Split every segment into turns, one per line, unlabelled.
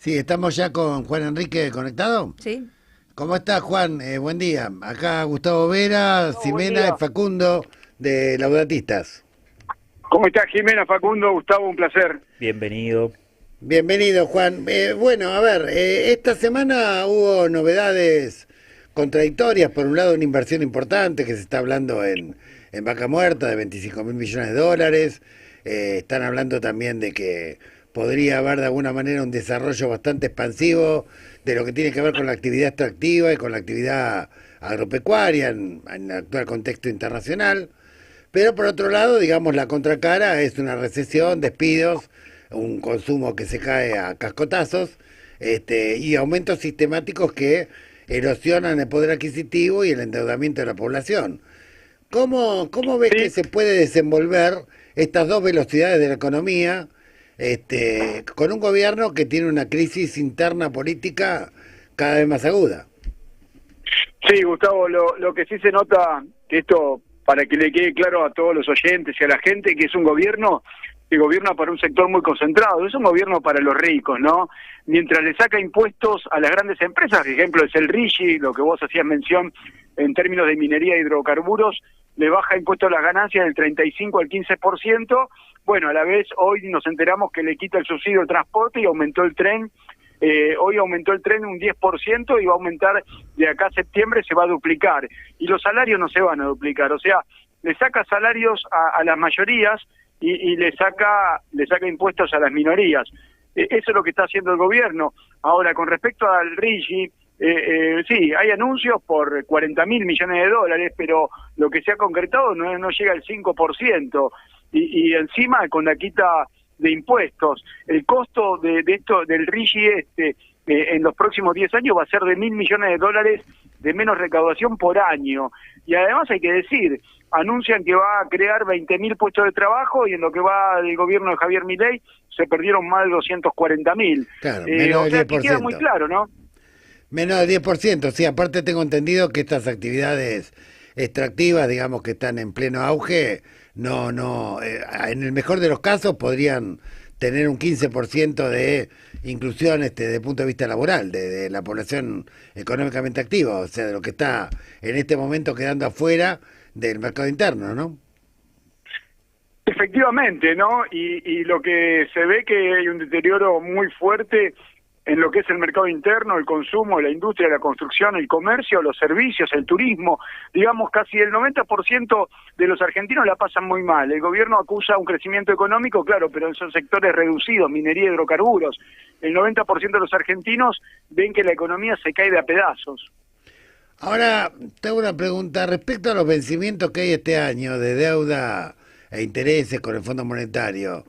Sí, estamos ya con Juan Enrique conectado.
Sí.
¿Cómo estás, Juan? Buen día. Acá Gustavo Vera,
No, buen
Ximena y
día.
Facundo de Laudatistas.
¿Cómo estás, Jimena, Facundo, Gustavo? Un placer.
Bienvenido.
Bienvenido, Juan. Bueno, a ver, esta semana hubo novedades contradictorias. Por un lado, una inversión importante que se está hablando en Vaca Muerta de 25.000 millones de dólares. Están hablando también de que podría haber de alguna manera un desarrollo bastante expansivo de lo que tiene que ver con la actividad extractiva y con la actividad agropecuaria en el actual contexto internacional. Pero por otro lado, digamos, la contracara es una recesión, despidos, un consumo que se cae a cascotazos, y aumentos sistemáticos que erosionan el poder adquisitivo y el endeudamiento de la población. ¿Cómo ves que
Sí,
se puede desenvolver estas dos velocidades de la economía, con un gobierno que tiene una crisis interna política cada vez más aguda?
sí, Gustavo, lo que sí se nota, que esto, para que le quede claro a todos los oyentes y a la gente, que es un gobierno que gobierna para un sector muy concentrado, es un gobierno para los ricos, ¿no? Mientras le saca impuestos a las grandes empresas, por ejemplo, es el RIGI, lo que vos hacías mención en términos de minería e hidrocarburos, le baja impuestos a las ganancias del 35 al 15%. Bueno, a la vez hoy nos enteramos que le quita el subsidio al transporte y aumentó el tren. Hoy aumentó el tren un 10% y va a aumentar de acá a septiembre, se va a duplicar. Y los salarios no se van a duplicar, o sea, le saca salarios a las mayorías y le saca impuestos a las minorías. Eso es lo que está haciendo el gobierno. Ahora, con respecto al RIGI, sí, hay anuncios por 40.000 millones de dólares, pero lo que se ha concretado no llega al 5%. Y encima, con la quita de impuestos, el costo de esto del RIGI en los próximos 10 años va a ser de 1.000 millones de dólares de menos recaudación por año. Y además hay que decir, anuncian que va a crear 20.000 puestos de trabajo y en lo que va del gobierno de Javier Milei se perdieron más de 240.000.
Claro, menos
O
del
sea
diez
que
por
queda muy
ciento.
claro, ¿no?
Menos del 10%, sí, aparte tengo entendido que estas actividades extractivas, digamos que están en pleno auge, en el mejor de los casos podrían tener un 15% de inclusión desde el punto de vista laboral, de la población económicamente activa, o sea, de lo que está en este momento quedando afuera del mercado interno, ¿no?
Efectivamente, ¿no? Y lo que se ve que hay un deterioro muy fuerte en lo que es el mercado interno, el consumo, la industria, la construcción, el comercio, los servicios, el turismo. Digamos, casi el 90% de los argentinos la pasan muy mal. El gobierno acusa un crecimiento económico, claro, pero en esos sectores reducidos, minería y hidrocarburos. El 90% de los argentinos ven que la economía se cae de a pedazos.
Ahora, tengo una pregunta respecto a los vencimientos que hay este año de deuda e intereses con el Fondo Monetario.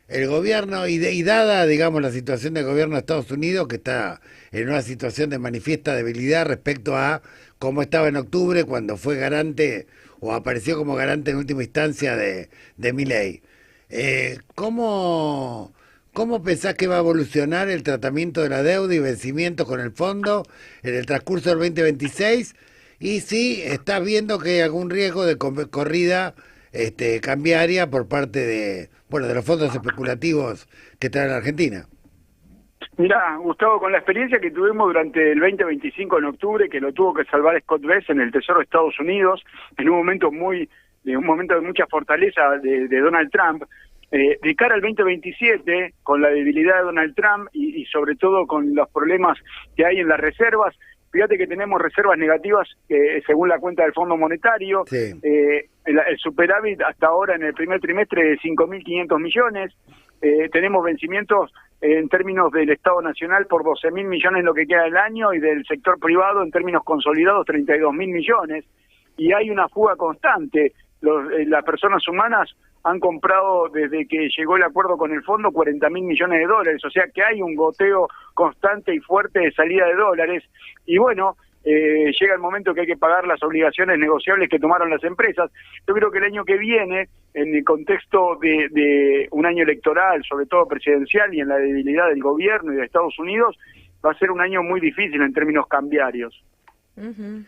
El gobierno, y dada, digamos, la situación del gobierno de Estados Unidos, que está en una situación de manifiesta debilidad respecto a cómo estaba en octubre, cuando fue garante o apareció como garante en última instancia de Milei. ¿Cómo pensás que va a evolucionar el tratamiento de la deuda y vencimientos con el fondo en el transcurso del 2026? Y si estás viendo que hay algún riesgo de corrida cambiaria por parte de los fondos especulativos que trae la Argentina.
Mirá, Gustavo, con la experiencia que tuvimos durante el 2025 en octubre, que lo tuvo que salvar Scott Bess en el Tesoro de Estados Unidos, en un momento de mucha fortaleza de Donald Trump, de cara al 2027, con la debilidad de Donald Trump y sobre todo con los problemas que hay en las reservas. Fíjate que tenemos reservas negativas según la cuenta del Fondo Monetario.
Sí.
El superávit hasta ahora en el primer trimestre de 5.500 millones. Tenemos vencimientos en términos del Estado Nacional por 12.000 millones en lo que queda del año y del sector privado en términos consolidados 32.000 millones. Y hay una fuga constante. Las personas humanas han comprado desde que llegó el acuerdo con el fondo 40.000 millones de dólares, o sea que hay un goteo constante y fuerte de salida de dólares, y bueno, llega el momento que hay que pagar las obligaciones negociables que tomaron las empresas. Yo creo que el año que viene, en el contexto de un año electoral, sobre todo presidencial, y en la debilidad del gobierno y de Estados Unidos, va a ser un año muy difícil en términos cambiarios.
Ujú.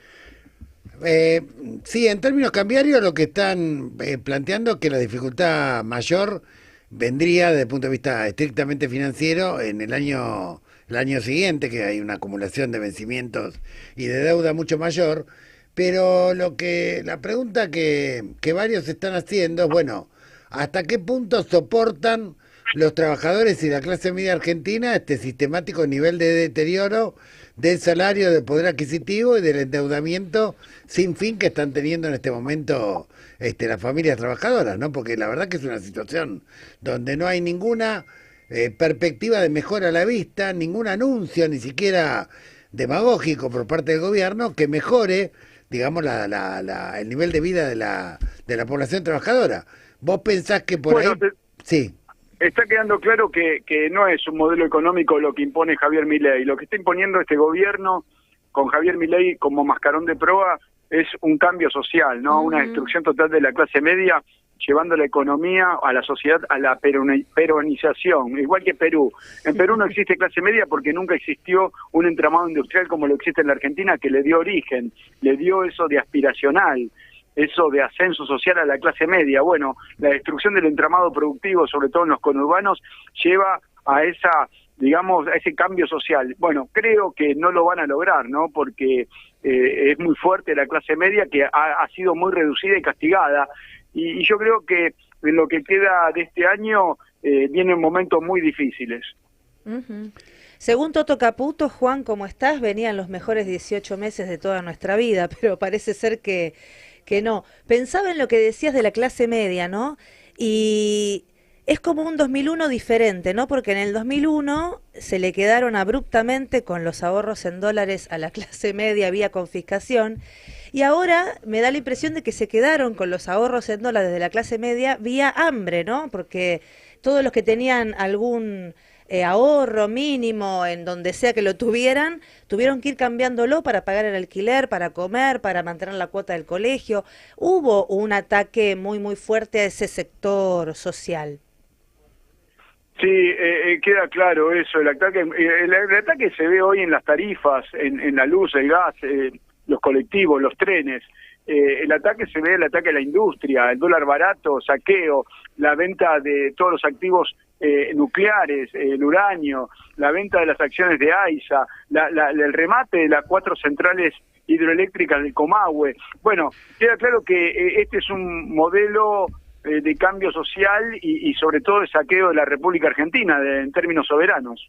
Sí, en términos cambiarios lo que están planteando es que la dificultad mayor vendría desde el punto de vista estrictamente financiero en el año el año siguiente, que hay una acumulación de vencimientos y de deuda mucho mayor. Pero la pregunta que varios están haciendo es, bueno, ¿hasta qué punto soportan los trabajadores y la clase media argentina este sistemático nivel de deterioro del salario, del poder adquisitivo y del endeudamiento sin fin que están teniendo en este momento las familias trabajadoras, ¿no? Porque la verdad que es una situación donde no hay ninguna perspectiva de mejora a la vista, ningún anuncio, ni siquiera demagógico por parte del gobierno que mejore, digamos, el nivel de vida de la población trabajadora. ¿Vos pensás que por
Bueno,
ahí? Sí.
está quedando claro que no es un modelo económico lo que impone Javier Milei. Lo que está imponiendo este gobierno con Javier Milei como mascarón de proa es un cambio social, ¿no? Una destrucción total de la clase media, llevando la economía a la sociedad a la peronización, igual que Perú. En Perú no existe clase media porque nunca existió un entramado industrial como lo existe en la Argentina, que le dio origen, le dio eso de aspiracional, eso de ascenso social a la clase media. Bueno, la destrucción del entramado productivo, sobre todo en los conurbanos, lleva a esa, digamos, a ese cambio social. Bueno, creo que no lo van a lograr, ¿no? Porque es muy fuerte la clase media, que ha sido muy reducida y castigada, y yo creo que en lo que queda de este año vienen momentos muy difíciles.
Según Toto Caputo, Juan, ¿cómo estás? Venían los mejores 18 meses de toda nuestra vida, pero parece ser que no. Pensaba en lo que decías de la clase media, ¿no? Y es como un 2001 diferente, ¿no? Porque en el 2001 se le quedaron abruptamente con los ahorros en dólares a la clase media vía confiscación, y ahora me da la impresión de que se quedaron con los ahorros en dólares de la clase media vía hambre, ¿no? Porque todos los que tenían algún ahorro mínimo en donde sea que lo tuvieran, tuvieron que ir cambiándolo para pagar el alquiler, para comer, para mantener la cuota del colegio. Hubo un ataque muy, muy fuerte a ese sector social.
Sí, queda claro eso. El ataque se ve hoy en las tarifas, en la luz, el gas, los colectivos, los trenes. El ataque se ve, el ataque a la industria, el dólar barato, saqueo, la venta de todos los activos nucleares, el uranio, la venta de las acciones de AISA, el remate de las 4 centrales hidroeléctricas del Comahue. Bueno, queda claro que este es un modelo de cambio social y sobre todo de saqueo de la República Argentina en términos soberanos.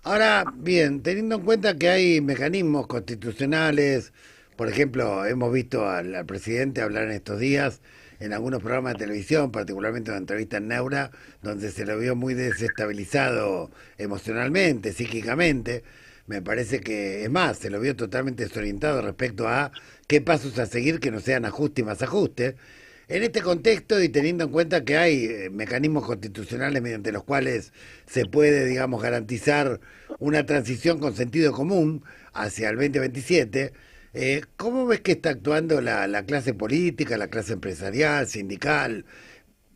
Ahora, bien, teniendo en cuenta que hay mecanismos constitucionales, por ejemplo, hemos visto al presidente hablar en estos días en algunos programas de televisión, particularmente en una entrevista en Neura, donde se lo vio muy desestabilizado emocionalmente, psíquicamente. Me parece que, es más, se lo vio totalmente desorientado respecto a qué pasos a seguir que no sean ajuste y más ajuste. En este contexto y teniendo en cuenta que hay mecanismos constitucionales mediante los cuales se puede, digamos, garantizar una transición con sentido común hacia el 2027, ¿cómo ves que está actuando la clase política, la clase empresarial, sindical,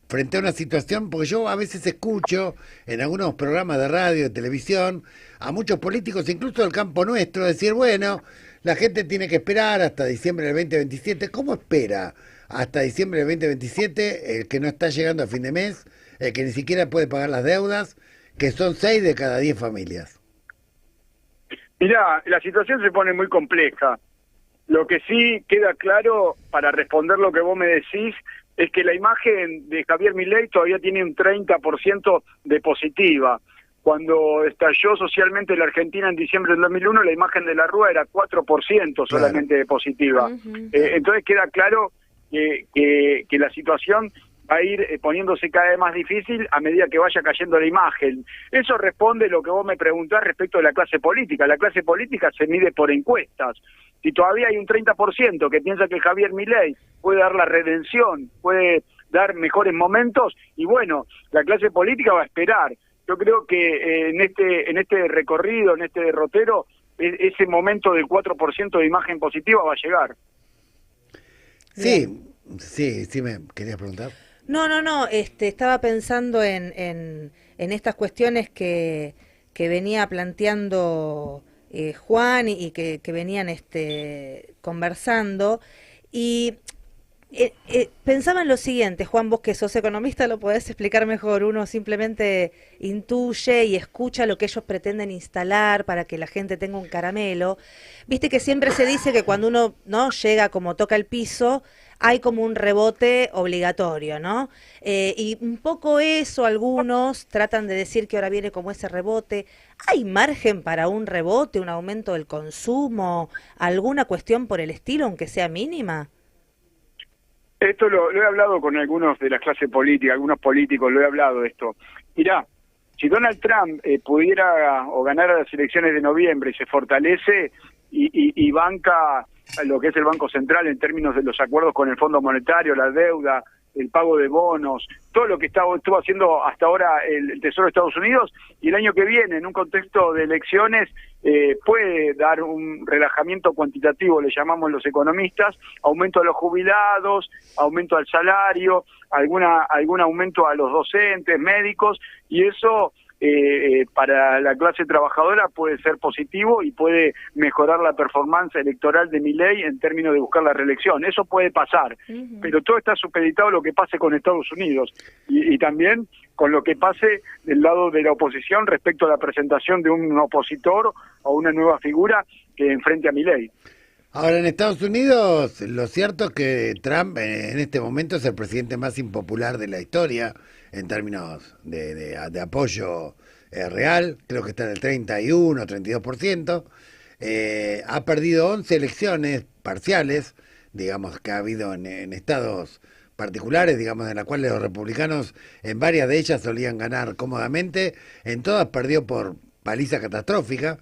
frente a una situación? Porque yo a veces escucho en algunos programas de radio, de televisión, a muchos políticos, incluso del campo nuestro, decir, bueno, la gente tiene que esperar hasta diciembre del 2027. ¿Cómo espera hasta diciembre del 2027 el que no está llegando a fin de mes, el que ni siquiera puede pagar las deudas, que son 6 de cada 10 familias?
Mirá, la situación se pone muy compleja. Lo que sí queda claro, para responder lo que vos me decís, es que la imagen de Javier Milei todavía tiene un 30% de positiva. Cuando estalló socialmente la Argentina en diciembre del 2001, la imagen de la Rúa era 4% solamente de positiva. Entonces queda claro que la situación va a ir poniéndose cada vez más difícil a medida que vaya cayendo la imagen. Eso responde a lo que vos me preguntás respecto de la clase política. La clase política se mide por encuestas. Si todavía hay un 30% que piensa que Javier Milei puede dar la redención, puede dar mejores momentos, y bueno, la clase política va a esperar. Yo creo que en este recorrido, en este derrotero, ese momento del 4% de imagen positiva va a llegar.
Sí, sí, me querías preguntar.
No, estaba pensando en estas cuestiones que venía planteando Juan y que venían conversando, y Pensaba en lo siguiente, Juan, vos que sos economista lo podés explicar mejor. Uno simplemente intuye y escucha lo que ellos pretenden instalar para que la gente tenga un caramelo. Viste que siempre se dice que cuando uno no llega como toca el piso, hay como un rebote obligatorio, ¿no? Y un poco eso, algunos tratan de decir que ahora viene como ese rebote. ¿Hay margen para un rebote, un aumento del consumo, alguna cuestión por el estilo, aunque sea mínima?
Esto lo he hablado con algunos de la clase política, algunos políticos, lo he hablado esto. Mirá, si Donald Trump pudiera o ganara las elecciones de noviembre y se fortalece y banca lo que es el Banco Central en términos de los acuerdos con el Fondo Monetario, la deuda, el pago de bonos, todo lo que estuvo haciendo hasta ahora el Tesoro de Estados Unidos, y el año que viene, en un contexto de elecciones, puede dar un relajamiento cuantitativo, le llamamos los economistas, aumento a los jubilados, aumento al salario, algún aumento a los docentes, médicos, y eso para la clase trabajadora puede ser positivo y puede mejorar la performance electoral de Milei en términos de buscar la reelección. Eso puede pasar, pero todo está supeditado a lo que pase con Estados Unidos y también con lo que pase del lado de la oposición respecto a la presentación de un opositor o una nueva figura que enfrente a Milei.
Ahora, en Estados Unidos, lo cierto es que Trump en este momento es el presidente más impopular de la historia en términos de apoyo real. Creo que está en el 31, 32%. Ha perdido 11 elecciones parciales, digamos, que ha habido en estados particulares, digamos, en las cuales los republicanos, en varias de ellas solían ganar cómodamente. En todas perdió por paliza catastrófica.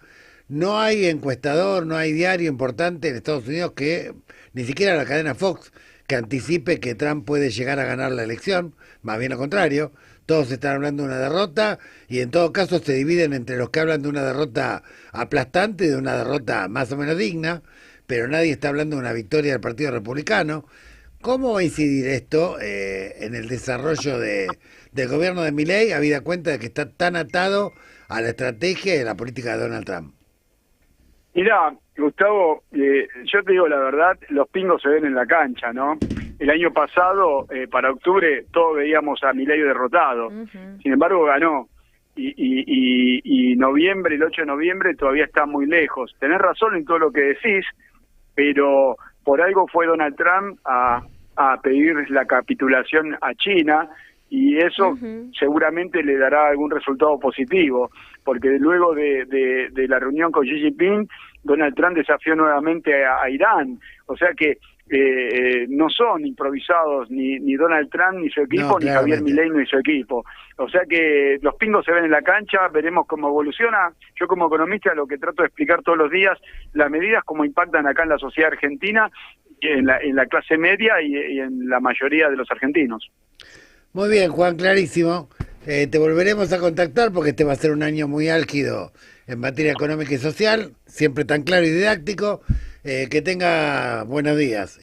No hay encuestador, no hay diario importante en Estados Unidos que, ni siquiera la cadena Fox, que anticipe que Trump puede llegar a ganar la elección, más bien lo contrario. Todos están hablando de una derrota y en todo caso se dividen entre los que hablan de una derrota aplastante y de una derrota más o menos digna, pero nadie está hablando de una victoria del Partido Republicano. ¿Cómo va a incidir esto en el desarrollo del gobierno de Milei, habida cuenta de que está tan atado a la estrategia y a la política de Donald Trump?
Mirá, Gustavo, yo te digo la verdad, los pingos se ven en la cancha, ¿no? El año pasado, para octubre, todos veíamos a Milei derrotado. Sin embargo, ganó. Y noviembre, el 8 de noviembre, todavía está muy lejos. Tenés razón en todo lo que decís, pero por algo fue Donald Trump a pedir la capitulación a China, y eso seguramente le dará algún resultado positivo, porque luego de la reunión con Xi Jinping, Donald Trump desafió nuevamente a Irán, o sea que no son improvisados ni Donald Trump ni su equipo, ni Javier Milei ni su equipo, o sea que los pingos se ven en la cancha, veremos cómo evoluciona. Yo como economista lo que trato de explicar todos los días, las medidas cómo impactan acá en la sociedad argentina, en la clase media y en la mayoría de los argentinos.
Muy bien, Juan, clarísimo. Te volveremos a contactar porque este va a ser un año muy álgido en materia económica y social, siempre tan claro y didáctico. Que tenga buenos días.